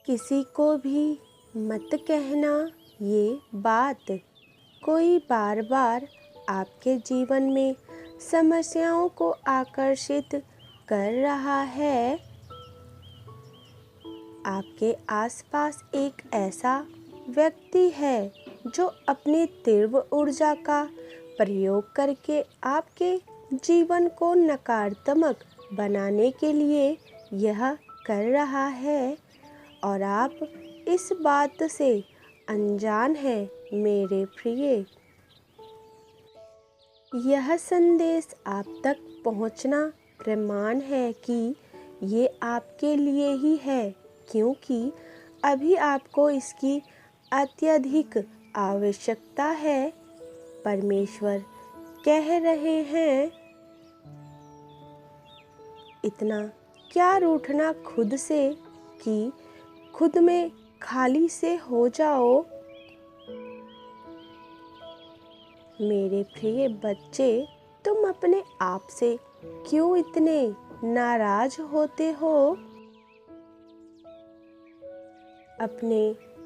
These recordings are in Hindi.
किसी को भी मत कहना ये बात, कोई बार बार आपके जीवन में समस्याओं को आकर्षित कर रहा है। आपके आसपास एक ऐसा व्यक्ति है जो अपनी तीव्र ऊर्जा का प्रयोग करके आपके जीवन को नकारात्मक बनाने के लिए यह कर रहा है और आप इस बात से अनजान हैं मेरे प्रिय। यह संदेश आप तक पहुंचना प्रमाण है कि ये आपके लिए ही है, क्योंकि अभी आपको इसकी अत्यधिक आवश्यकता है। परमेश्वर कह रहे हैं, इतना क्या रूठना खुद से कि खुद में खाली से हो जाओ। मेरे प्रिय बच्चे, तुम अपने आप से क्यों इतने नाराज होते हो? अपने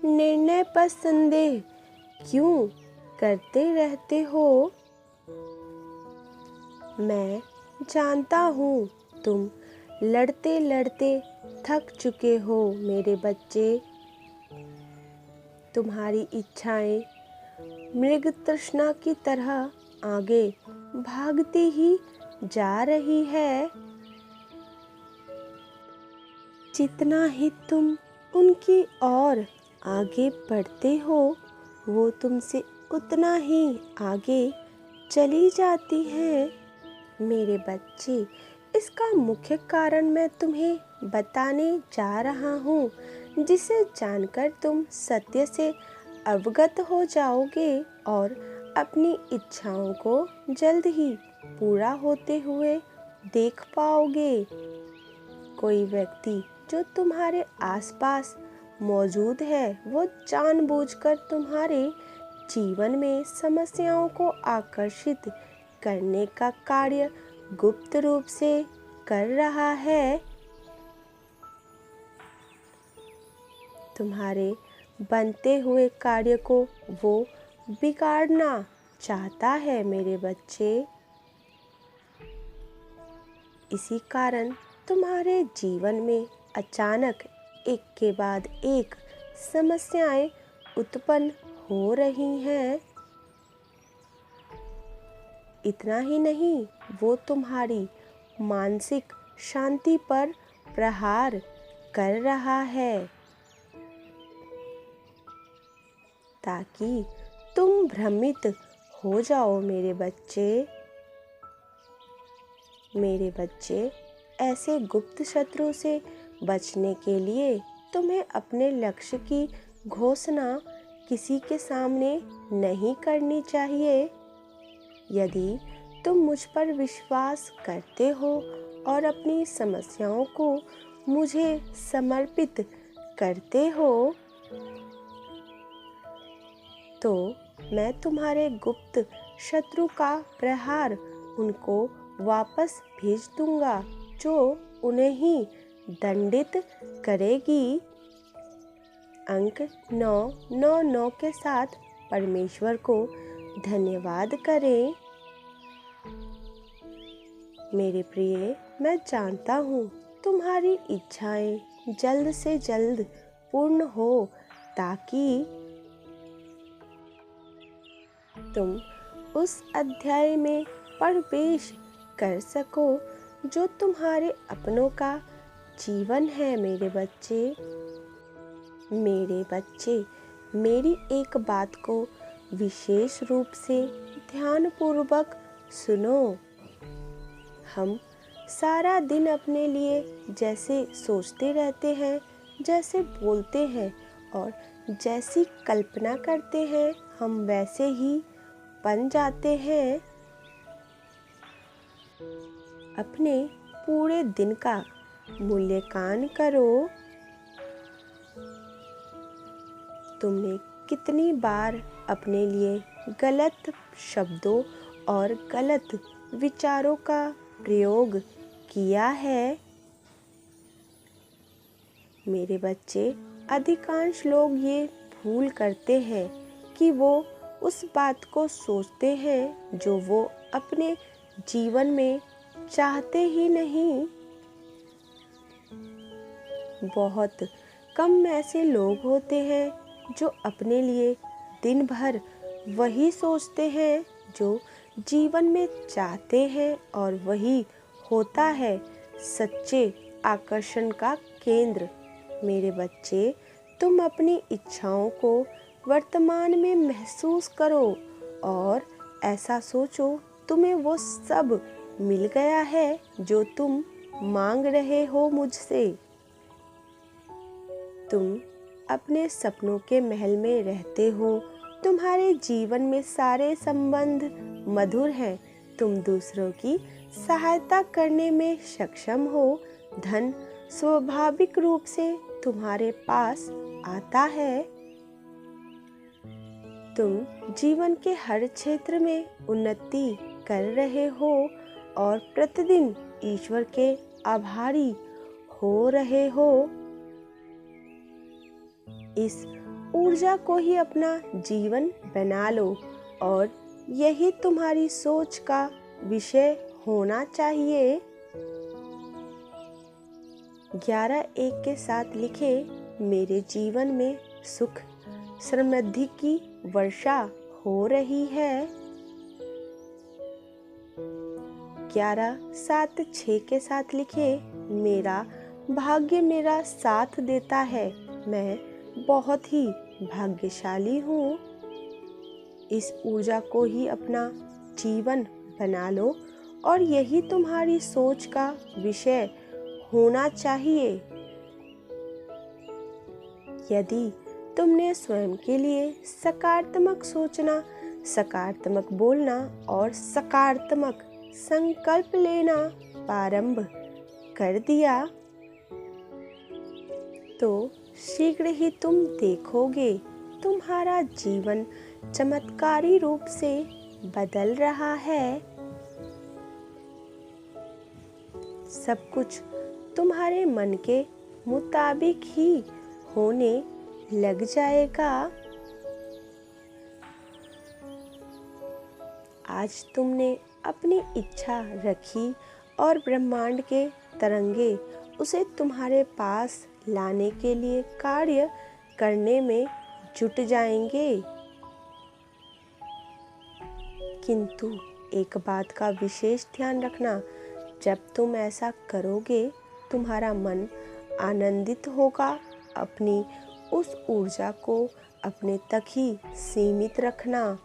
निर्णय पर संदेह क्यों करते रहते हो? मैं जानता हूँ तुम लड़ते लड़ते थक चुके हो मेरे बच्चे। तुम्हारी इच्छाएं मृग तृष्णा की तरह आगे भागती ही जा रही है। जितना ही तुम उनकी ओर आगे बढ़ते हो, वो तुमसे उतना ही आगे चली जाती हैं। मेरे बच्चे, इसका मुख्य कारण मैं तुम्हें बताने जा रहा हूँ, जिसे जानकर तुम सत्य से अवगत हो जाओगे और अपनी इच्छाओं को जल्द ही पूरा होते हुए देख पाओगे। कोई व्यक्ति जो तुम्हारे आसपास मौजूद है, वो जानबूझकर तुम्हारे जीवन में समस्याओं को आकर्षित करने का कार्य गुप्त रूप से कर रहा है। तुम्हारे बनते हुए कार्य को वो बिगाड़ना चाहता है मेरे बच्चे। इसी कारण तुम्हारे जीवन में अचानक एक के बाद एक समस्याएं उत्पन्न हो रही हैं। इतना ही नहीं, वो तुम्हारी मानसिक शांति पर प्रहार कर रहा है ताकि तुम भ्रमित हो जाओ मेरे बच्चे। मेरे बच्चे, ऐसे गुप्त शत्रु से बचने के लिए तुम्हें अपने लक्ष्य की घोषणा किसी के सामने नहीं करनी चाहिए। यदि तुम मुझ पर विश्वास करते हो और अपनी समस्याओं को मुझे समर्पित करते हो, तो मैं तुम्हारे गुप्त शत्रु का प्रहार उनको वापस भेज दूंगा, जो उन्हें ही दंडित करेगी। अंक 999 के साथ परमेश्वर को धन्यवाद करें। मेरे प्रिय, मैं जानता हूँ तुम्हारी इच्छाएं जल्द से जल्द पूर्ण हो, ताकि तुम उस अध्याय में प्रवेश कर सको जो तुम्हारे अपनों का जीवन है। मेरे बच्चे, मेरे बच्चे, मेरी एक बात को विशेष रूप से ध्यानपूर्वक सुनो। हम सारा दिन अपने लिए जैसे सोचते रहते हैं, जैसे बोलते हैं और जैसी कल्पना करते हैं, हम वैसे ही बन जाते हैं। अपने पूरे दिन का मूल्यांकन करो। तुमने कितनी बार अपने लिए गलत शब्दों और गलत विचारों का प्रयोग किया है? मेरे बच्चे, अधिकांश लोग ये भूल करते हैं कि वो उस बात को सोचते हैं जो वो अपने जीवन में चाहते ही नहीं। बहुत कम ऐसे लोग होते हैं जो अपने लिए दिन भर वही सोचते हैं जो जीवन में चाहते हैं, और वही होता है सच्चे आकर्षण का केंद्र। मेरे बच्चे, तुम अपनी इच्छाओं को वर्तमान में महसूस करो और ऐसा सोचो तुम्हें वो सब मिल गया है जो तुम मांग रहे हो मुझसे। तुम अपने सपनों के महल में रहते हो। तुम्हारे जीवन में सारे संबंध मधुर हैं। तुम दूसरों की सहायता करने में सक्षम हो। धन स्वाभाविक रूप से तुम्हारे पास आता है। तुम जीवन के हर क्षेत्र में उन्नति कर रहे हो और प्रतिदिन ईश्वर के आभारी हो रहे हो। इस ऊर्जा को ही अपना जीवन बना लो और यही तुम्हारी सोच का विषय होना चाहिए। 11 के साथ लिखे, मेरे जीवन में सुख समृद्धि की वर्षा हो रही है। 11-7-6 के साथ लिखे, मेरा भाग्य मेरा साथ देता है। मैं बहुत ही भाग्यशाली हूँ। इस ऊर्जा को ही अपना जीवन बना लो और यही तुम्हारी सोच का विषय होना चाहिए। यदि तुमने स्वयं के लिए सकारात्मक सोचना, सकारात्मक बोलना और सकारात्मक संकल्प लेना प्रारंभ कर दिया, तो शीघ्र ही तुम देखोगे तुम्हारा जीवन चमत्कारी रूप से बदल रहा है। सब कुछ तुम्हारे मन के मुताबिक ही होने लग जाएगा। आज तुमने अपनी इच्छा रखी और ब्रह्मांड के तरंगे उसे तुम्हारे पास लाने के लिए कार्य करने में जुट जाएंगे। किंतु एक बात का विशेष ध्यान रखना, जब तुम ऐसा करोगे तुम्हारा मन आनंदित होगा। अपनी उस ऊर्जा को अपने तक ही सीमित रखना,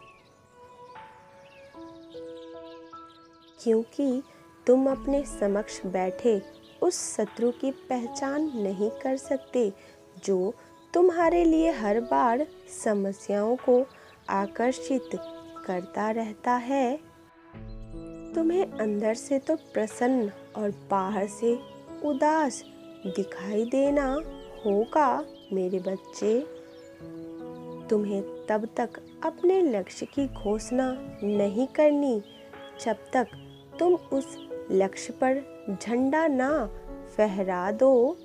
क्योंकि तुम अपने समक्ष बैठे उस शत्रु की पहचान नहीं कर सकते जो तुम्हारे लिए हर बार समस्याओं को आकर्षित करता रहता है। तुम्हें अंदर से तो प्रसन्न और बाहर से उदास दिखाई देना होगा मेरे बच्चे। तुम्हें तब तक अपने लक्ष्य की घोषणा नहीं करनी जब तक तुम उस लक्ष्य पर झंडा ना फहरा दो।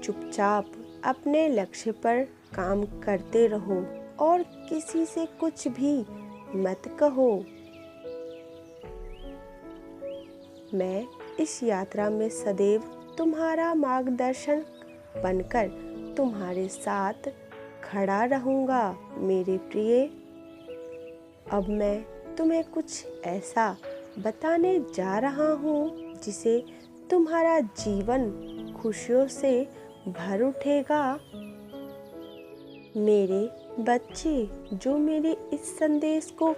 चुपचाप अपने लक्ष्य पर काम करते रहो और किसी से कुछ भी मत कहो। मैं इस यात्रा में सदैव तुम्हारा मार्गदर्शन बनकर तुम्हारे साथ खड़ा रहूंगा मेरे प्रिय। अब मैं तुम्हें कुछ ऐसा बताने जा रहा हूँ जिसे तुम्हारा जीवन खुशियों से भर उठेगा। मेरे बच्चे, जो मेरे इस संदेश को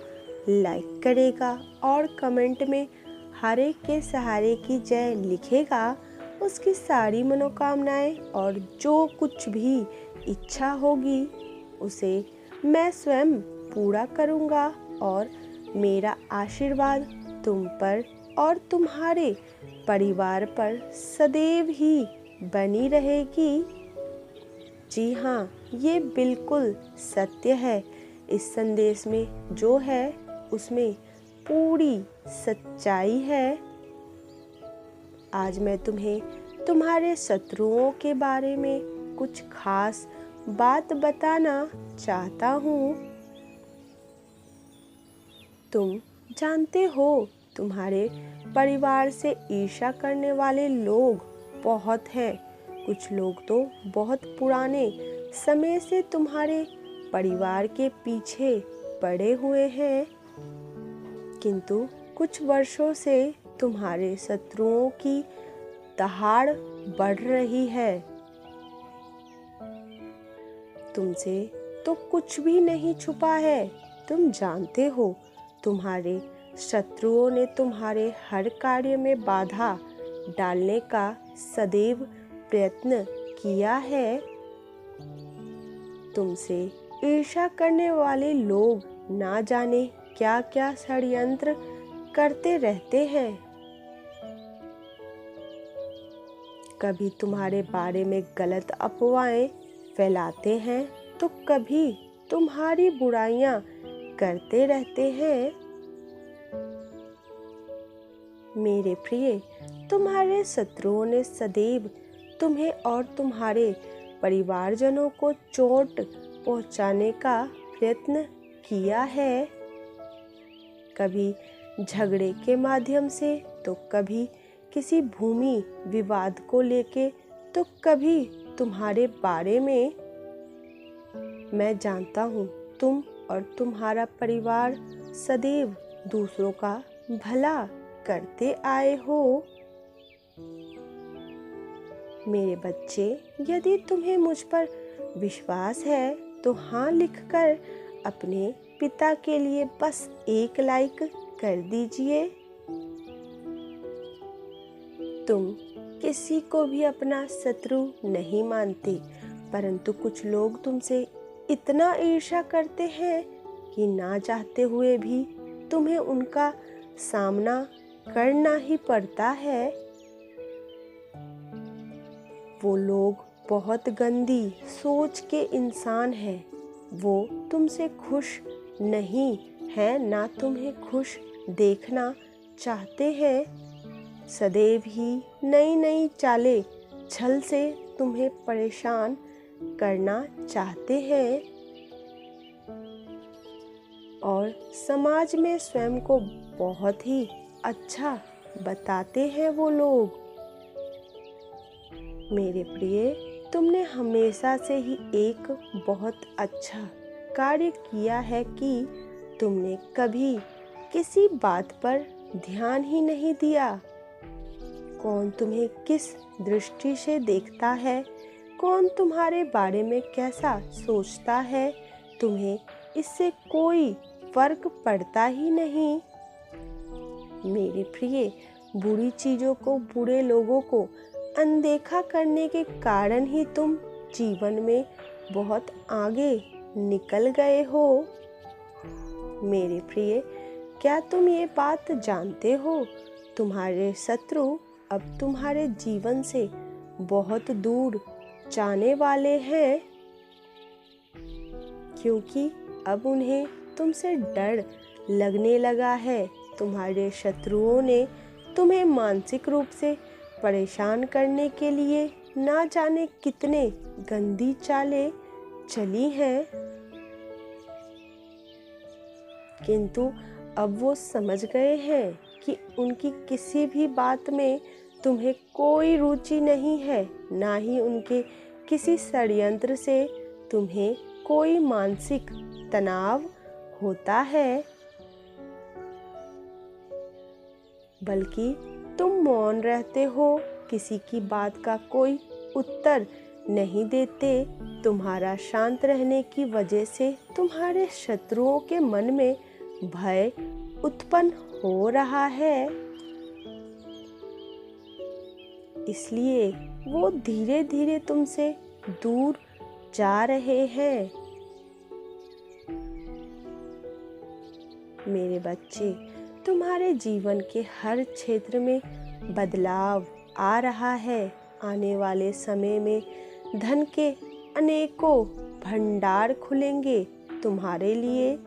लाइक करेगा और कमेंट में हर एक के सहारे की जय लिखेगा, उसकी सारी मनोकामनाएं और जो कुछ भी इच्छा होगी उसे मैं स्वयं पूरा करूँगा और मेरा आशीर्वाद तुम पर और तुम्हारे परिवार पर सदैव ही बनी रहेगी। जी हाँ, ये बिल्कुल सत्य है। इस संदेश में जो है उसमें पूरी सच्चाई है। आज मैं तुम्हें तुम्हारे शत्रुओं के बारे में कुछ खास बात बताना चाहता हूँ। तुम जानते हो, तुम्हारे परिवार से ईर्ष्या करने वाले लोग बहुत हैं। कुछ लोग तो बहुत पुराने समय से तुम्हारे परिवार के पीछे पड़े हुए हैं, किंतु कुछ वर्षों से तुम्हारे शत्रुओं की दहाड़ बढ़ रही है। तुमसे तो कुछ भी नहीं छुपा है। तुम जानते हो, तुम्हारे शत्रुओं ने तुम्हारे हर कार्य में बाधा डालने का सदैव प्रयत्न किया है। तुमसे ईर्ष्या करने वाले लोग ना जाने क्या क्या षड्यंत्र करते रहते हैं। कभी तुम्हारे बारे में गलत अफवाहें फैलाते हैं, तो कभी तुम्हारी बुराइयां करते रहते हैं। मेरे प्रिय, तुम्हारे शत्रुओं ने सदैव तुम्हें और तुम्हारे परिवारजनों को चोट पहुंचाने का प्रयत्न किया है। कभी झगड़े के माध्यम से, तो कभी किसी भूमि विवाद को लेके, तो कभी तुम्हारे बारे में। मैं जानता हूँ, तुम और तुम्हारा परिवार सदैव दूसरों का भला करते आए हो। मेरे बच्चे, यदि तुम्हें मुझ पर विश्वास है तो हाँ लिखकर अपने पिता के लिए बस एक लाइक कर दीजिए। तुम किसी को भी अपना शत्रु नहीं मानते, परंतु कुछ लोग तुमसे इतना ईर्ष्या करते हैं कि ना चाहते हुए भी तुम्हें उनका सामना करना ही पड़ता है। वो लोग बहुत गंदी सोच के इंसान हैं। वो तुमसे खुश नहीं है, ना तुम्हें खुश देखना चाहते हैं। सदैव ही नई नई चालें छल से तुम्हें परेशान करना चाहते हैं और समाज में स्वयं को बहुत ही अच्छा बताते हैं वो लोग। मेरे प्रिय, तुमने हमेशा से ही एक बहुत अच्छा कार्य किया है कि तुमने कभी किसी बात पर ध्यान ही नहीं दिया। कौन तुम्हें किस दृष्टि से देखता है, कौन तुम्हारे बारे में कैसा सोचता है, तुम्हें इससे कोई फर्क पड़ता ही नहीं। मेरे प्रिय, बुरी चीजों को, बुरे लोगों को अनदेखा करने के कारण ही तुम जीवन में बहुत आगे निकल गए हो। मेरे प्रिय, क्या तुम ये बात जानते हो, तुम्हारे शत्रु अब तुम्हारे जीवन से बहुत दूर जाने वाले हैं, क्योंकि अब उन्हें तुमसे डर लगने लगा है। तुम्हारे शत्रुओं ने तुम्हें मानसिक रूप से परेशान करने के लिए ना जाने कितने गंदी चालें चली हैं, किंतु अब वो समझ गए हैं कि उनकी किसी भी बात में तुम्हें कोई रुचि नहीं है, ना ही उनके किसी षड्यंत्र से तुम्हें कोई मानसिक तनाव होता है, बल्कि तुम मौन रहते हो, किसी की बात का कोई उत्तर नहीं देते। तुम्हारा शांत रहने की वजह से तुम्हारे शत्रुओं के मन में भय उत्पन्न हो रहा है, इसलिए वो धीरे धीरे तुमसे दूर जा रहे हैं। मेरे बच्चे, तुम्हारे जीवन के हर क्षेत्र में बदलाव आ रहा है। आने वाले समय में धन के अनेकों भंडार खुलेंगे तुम्हारे लिए।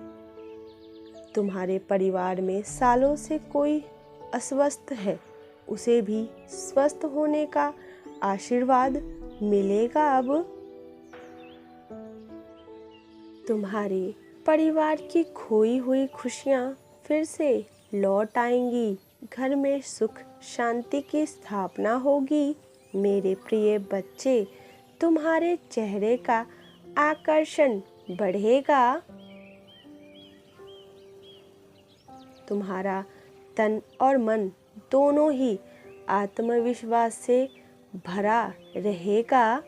तुम्हारे परिवार में सालों से कोई अस्वस्थ है, उसे भी स्वस्थ होने का आशीर्वाद मिलेगा। अब तुम्हारे परिवार की खोई हुई खुशियाँ फिर से लौट आएंगी। घर में सुख शांति की स्थापना होगी। मेरे प्रिय बच्चे, तुम्हारे चेहरे का आकर्षण बढ़ेगा। तुम्हारा तन और मन दोनों ही आत्मविश्वास से भरा रहेगा।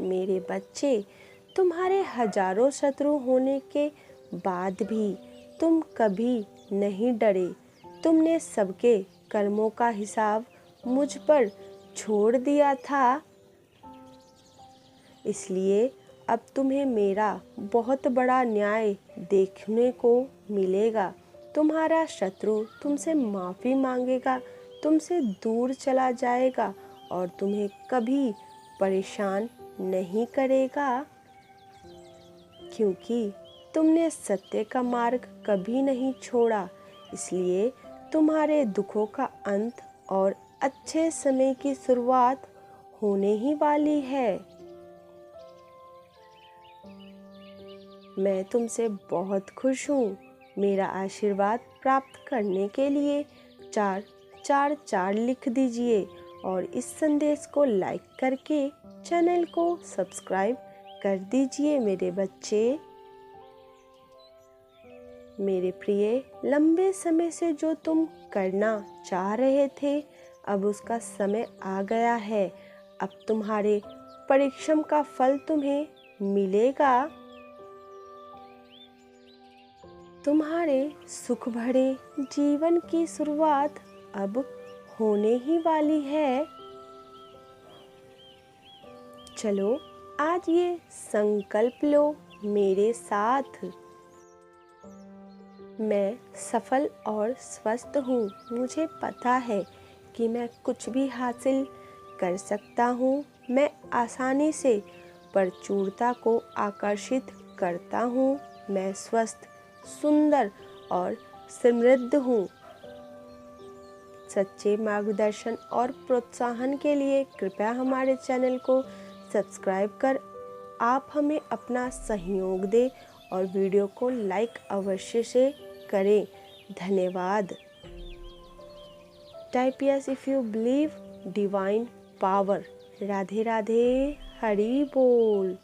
मेरे बच्चे, तुम्हारे हजारों शत्रु होने के बाद भी तुम कभी नहीं डरे। तुमने सबके कर्मों का हिसाब मुझ पर छोड़ दिया था, इसलिए अब तुम्हें मेरा बहुत बड़ा न्याय देखने को मिलेगा। तुम्हारा शत्रु तुमसे माफ़ी मांगेगा, तुमसे दूर चला जाएगा और तुम्हें कभी परेशान नहीं करेगा, क्योंकि तुमने सत्य का मार्ग कभी नहीं छोड़ा। इसलिए तुम्हारे दुखों का अंत और अच्छे समय की शुरुआत होने ही वाली है। मैं तुमसे बहुत खुश हूँ। मेरा आशीर्वाद प्राप्त करने के लिए 444 लिख दीजिए और इस संदेश को लाइक करके चैनल को सब्सक्राइब कर दीजिए। मेरे बच्चे, मेरे प्रिय, लंबे समय से जो तुम करना चाह रहे थे, अब उसका समय आ गया है। अब तुम्हारे परिश्रम का फल तुम्हें मिलेगा। तुम्हारे सुख भरे जीवन की शुरुआत अब होने ही वाली है। चलो आज ये संकल्प लो मेरे साथ। मैं सफल और स्वस्थ हूँ। मुझे पता है कि मैं कुछ भी हासिल कर सकता हूँ। मैं आसानी से प्रचुरता को आकर्षित करता हूँ। मैं स्वस्थ, सुंदर और समृद्ध हूँ। सच्चे मार्गदर्शन और प्रोत्साहन के लिए कृपया हमारे चैनल को सब्सक्राइब कर आप हमें अपना सहयोग दें और वीडियो को लाइक अवश्य से करें। धन्यवाद। Type yes if you believe divine power. Radhe Radhe, Hari बोल।